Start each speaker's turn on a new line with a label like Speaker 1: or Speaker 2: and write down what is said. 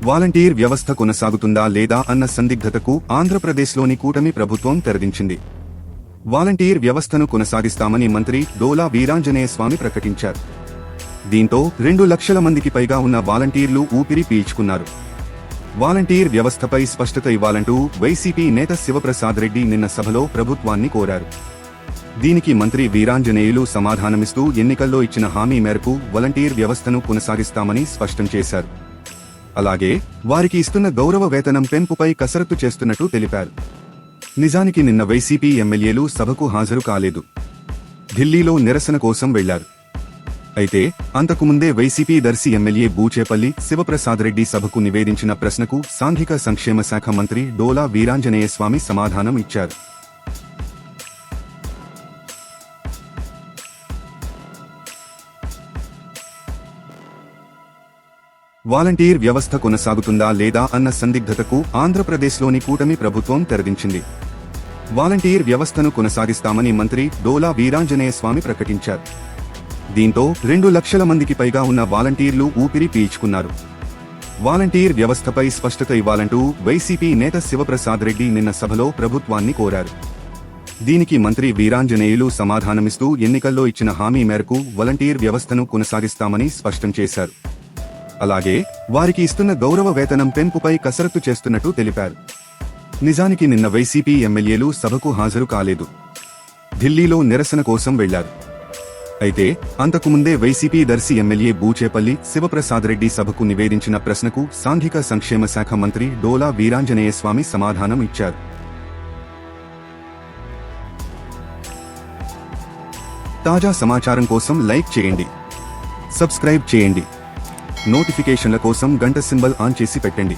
Speaker 1: Volunteer వ్యవస్థ కొనసాగుతుందా లేదా అన్న సందిగ్ధతకు ఆంధ్రప్రదేశ్లోని కూటమి ప్రభుత్వం తెరదించింది. వాలంటీర్ వ్యవస్థను కొనసాగిస్తామని మంత్రి డోలా వీరాంజనేయ స్వామి ప్రకటించారు. దీంతో 2 లక్షల మందికి పైగా ఉన్న వాలంటీర్లు ఊపిరి పీల్చుకున్నారు. వాలంటీర్ వ్యవస్థపై స్పష్టత ఇవ్వాలంటూ వైసీపీ నేత శివప్రసాద్ రెడ్డి నిన్న సభలో ప్రభుత్వాన్ని కోరారు. దీనికి మంత్రి వీరాంజనేయులు సమాధానమిస్తూ ఎన్నికల్లో ఇచ్చిన హామీ మేరకు వాలంటీర్ వ్యవస్థను కొనసాగిస్తామని స్పష్టం చేశారు. అలాగే వారికి ఇస్తున్న గౌరవ వేతనం పెంపుపై కసరత్తు చేస్తున్నట్టు తెలిపారు. నిజానికి నిన్న వైసీపీ ఎమ్మెల్యేలు సభకు హాజరు కాలేదు. ఢిల్లీలో నిరసన కోసం వెళ్లారు. అయితే అంతకుముందే వైసీపీ దర్శి ఎమ్మెల్యే బూచేపల్లి శివప్రసాద్ రెడ్డి సభకు నివేదించిన ప్రశ్నకు సాంఘిక సంక్షేమ శాఖ మంత్రి డోలా వీరాంజనేయ స్వామి సమాధానం ఇచ్చారు. వాలంటీర్ వ్యవస్థ కొనసాగుతుందా లేదా అన్న సందిగ్ధతకు ఆంధ్రప్రదేశ్లోని కూటమి ప్రభుత్వం తెరదించింది. వాలంటీర్ వ్యవస్థను కొనసాగిస్తామని మంత్రి డోలా వీరాంజనేయ స్వామి ప్రకటించారు. దీంతో 2 లక్షల మందికి పైగా ఉన్న వాలంటీర్లు ఊపిరి పీల్చుకున్నారు. వాలంటీర్ వ్యవస్థపై స్పష్టత ఇవ్వాలంటూ వైసీపీ నేత శివప్రసాద్ రెడ్డి నిన్న సభలో ప్రభుత్వాన్ని కోరారు. దీనికి మంత్రి వీరాంజనేయులు సమాధానమిస్తూ ఎన్నికల్లో ఇచ్చిన హామీ మేరకు వాలంటీర్ వ్యవస్థను కొనసాగిస్తామని స్పష్టం చేశారు. అలాగే వారికి ఇస్తున్న గౌరవ వేతనం పెంపుపై కసరత్తు చేస్తున్నట్టు తెలిపారు. నిజానికి నిన్న వైసీపీ ఎమ్మెల్యేలు సభకు హాజరు కాలేదు. ఢిల్లీలో నిరసన కోసం వెళ్లారు. అయితే అంతకుముందే వైసీపీ దర్శి ఎమ్మెల్యే బూచేపల్లి శివప్రసాద్ రెడ్డి సభకు నివేదించిన ప్రశ్నకు సాంఘిక సంక్షేమ శాఖ మంత్రి డోలా వీరాంజనేయ స్వామి సమాధానం ఇచ్చారు. తాజా సమాచారం కోసం లైక్ చేయండి, సబ్స్క్రైబ్ చేయండి, నోటిఫికేషన్ల కోసం గంట సింబల్ ఆన్ చేసి పెట్టండి.